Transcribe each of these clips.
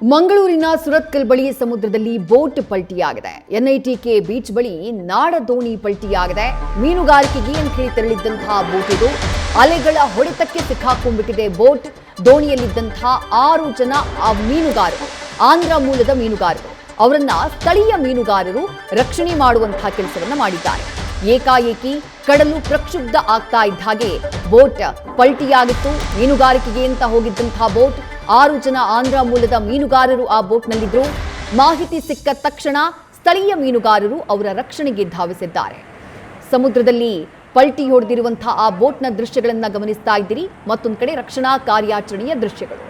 ಮಂಗಳೂರಿನ ಸುರತ್ಕಲ್ ಬಳಿ ಸಮುದ್ರದಲ್ಲಿ ಬೋಟ್ ಪಲ್ಟಿಯಾಗಿದೆ. ಎನ್ಐಟಿಕೆ ಬೀಚ್ ಬಳಿ ನಾಡ ದೋಣಿ ಪಲ್ಟಿಯಾಗಿದೆ. ಮೀನುಗಾರಿಕೆಗೆ ಅಂತ ಹೇಳಿ ತೆರಳಿದ್ದಂತಹ ಬೋಟ್ ಇದು ಅಲೆಗಳ ಹೊಡೆತಕ್ಕೆ ಸಿಕ್ಕಾಕೊಂಡ್ಬಿಟ್ಟಿದೆ. ಬೋಟ್ ದೋಣಿಯಲ್ಲಿದ್ದಂತಹ 6 ಜನ ಮೀನುಗಾರರು, ಆಂಧ್ರ ಮೂಲದ ಮೀನುಗಾರರು, ಅವರನ್ನ ಸ್ಥಳೀಯ ಮೀನುಗಾರರು ರಕ್ಷಣೆ ಮಾಡುವಂತಹ ಕೆಲಸವನ್ನ ಮಾಡಿದ್ದಾರೆ. ಏಕಾಏಕಿ ಕಡಲು ಪ್ರಕ್ಷುಬ್ಧ ಆಗ್ತಾ ಇದ್ದ ಹಾಗೆ ಬೋಟ್ ಪಲ್ಟಿಯಾಗಿತ್ತು. ಮೀನುಗಾರಿಕೆಗೆ ಅಂತ ಹೋಗಿದ್ದಂತಹ ಬೋಟ್, 6 ಜನ ಆಂಧ್ರ ಮೂಲದ ಮೀನುಗಾರರು ಆ ಬೋಟ್ನಲ್ಲಿದ್ರು. ಮಾಹಿತಿ ಸಿಕ್ಕ ತಕ್ಷಣ ಸ್ಥಳೀಯ ಮೀನುಗಾರರು ಅವರ ರಕ್ಷಣೆಗೆ ಧಾವಿಸಿದ್ದಾರೆ. ಸಮುದ್ರದಲ್ಲಿ ಪಲ್ಟಿ ಹೊಡೆದಿರುವಂತಹ ಆ ಬೋಟ್ನ ದೃಶ್ಯಗಳನ್ನು ಗಮನಿಸ್ತಾ ಇದ್ದೀರಿ. ಮತ್ತೊಂದು ಕಡೆ ರಕ್ಷಣಾ ಕಾರ್ಯಾಚರಣೆಯ ದೃಶ್ಯಗಳು.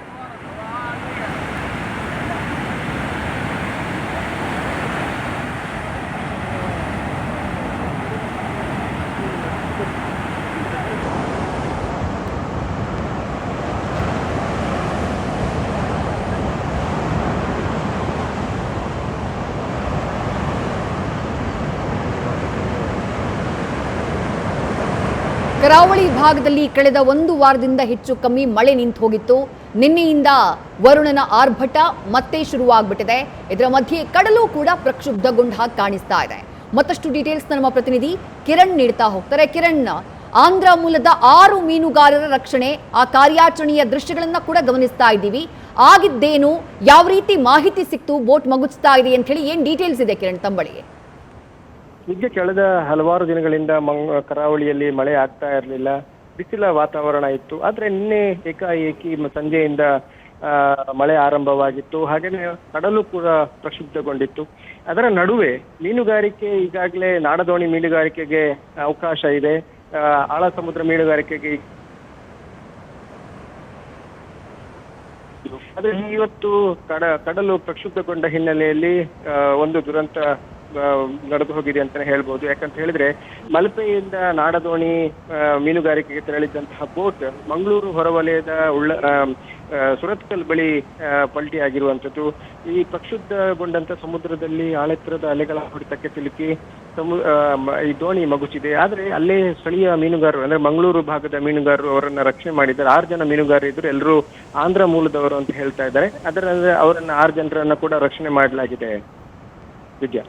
ಕರಾವಳಿ ಭಾಗದಲ್ಲಿ ಕಳೆದ 1 ವಾರದಿಂದ ಹೆಚ್ಚು ಕಮ್ಮಿ ಮಳೆ ನಿಂತು ಹೋಗಿತ್ತು. ನಿನ್ನೆಯಿಂದ ವರುಣನ ಆರ್ಭಟ ಮತ್ತೆ ಶುರುವಾಗ್ಬಿಟ್ಟಿದೆ. ಇದರ ಮಧ್ಯೆ ಕಡಲು ಕೂಡ ಪ್ರಕ್ಷುಬ್ಧಗೊಂಡ ಹಾಗೆ ಕಾಣಿಸ್ತಾ ಇದೆ. ಮತ್ತಷ್ಟು ಡೀಟೇಲ್ಸ್ ನಮ್ಮ ಪ್ರತಿನಿಧಿ ಕಿರಣ್ ನೀಡ್ತಾ ಹೋಗ್ತಾರೆ. ಕಿರಣ್, ಆಂಧ್ರ ಮೂಲದ 6 ಮೀನುಗಾರರ ರಕ್ಷಣೆ, ಆ ಕಾರ್ಯಾಚರಣೆಯ ದೃಶ್ಯಗಳನ್ನ ಕೂಡ ಗಮನಿಸ್ತಾ ಇದ್ದೀವಿ. ಆಗಿದ್ದೇನು, ಯಾವ ರೀತಿ ಮಾಹಿತಿ ಸಿಕ್ತು, ಬೋಟ್ ಮಗುಚ್ತಾ ಇದೆ ಅಂತ ಹೇಳಿ ಏನ್ ಡೀಟೇಲ್ಸ್ ಇದೆ ಕಿರಣ್ ತಂಬಳಿಗೆ? ಈಗ ಕಳೆದ ಹಲವಾರು ದಿನಗಳಿಂದ ಕರಾವಳಿಯಲ್ಲಿ ಮಳೆ ಆಗ್ತಾ ಇರಲಿಲ್ಲ, ಬಿಸಿಲ ವಾತಾವರಣ ಇತ್ತು. ಆದ್ರೆ ನಿನ್ನೆ ಏಕಾಏಕಿ ಸಂಜೆಯಿಂದ ಮಳೆ ಆರಂಭವಾಗಿತ್ತು. ಹಾಗೇನೆ ಕಡಲು ಕೂಡ ಪ್ರಕ್ಷುಬ್ಧಗೊಂಡಿತ್ತು. ಅದರ ನಡುವೆ ಮೀನುಗಾರಿಕೆ ಈಗಾಗಲೇ ನಾಡದೋಣಿ ಮೀನುಗಾರಿಕೆಗೆ ಅವಕಾಶ ಇದೆ. ಆಳ ಸಮುದ್ರ ಮೀನುಗಾರಿಕೆಗೆ ಆದ್ರೆ ಇವತ್ತು ಕಡಲು ಪ್ರಕ್ಷುಬ್ಧಗೊಂಡ ಹಿನ್ನೆಲೆಯಲ್ಲಿ ಒಂದು ದುರಂತ ನಡೆದು ಹೋಗಿದೆ ಅಂತಾನೆ ಹೇಳ್ಬೋದು. ಯಾಕಂತ ಹೇಳಿದ್ರೆ ಮಲ್ಪೆಯಿಂದ ನಾಡದೋಣಿ ಮೀನುಗಾರಿಕೆಗೆ ತೆರಳಿದ್ದಂತಹ ಬೋಟ್ ಮಂಗಳೂರು ಹೊರವಲಯದ ಸುರತ್ಕಲ್ ಬಳಿ ಪಲ್ಟಿ ಆಗಿರುವಂಥದ್ದು. ಈ ಪ್ರಕ್ಷುಬ್ಧಗೊಂಡಂತ ಸಮುದ್ರದಲ್ಲಿ ಆಳೆತ್ತರದ ಅಲೆಗಳ ಹೊಡೆತಕ್ಕೆ ಸಿಲುಕಿ ಈ ದೋಣಿ ಮಗುಚಿದೆ. ಆದ್ರೆ ಅಲ್ಲೇ ಸ್ಥಳೀಯ ಮೀನುಗಾರರು, ಅಂದ್ರೆ ಮಂಗಳೂರು ಭಾಗದ ಮೀನುಗಾರರು ಅವರನ್ನ ರಕ್ಷಣೆ ಮಾಡಿದ್ದಾರೆ. 6 ಜನ ಮೀನುಗಾರರು ಇದ್ರು, ಎಲ್ಲರೂ ಆಂಧ್ರ ಮೂಲದವರು ಅಂತ ಹೇಳ್ತಾ ಇದ್ದಾರೆ. ಅದರ ಅವರನ್ನ 6 ಜನರನ್ನ ಕೂಡ ರಕ್ಷಣೆ ಮಾಡಲಾಗಿದೆ. ವಿದ್ಯಾ.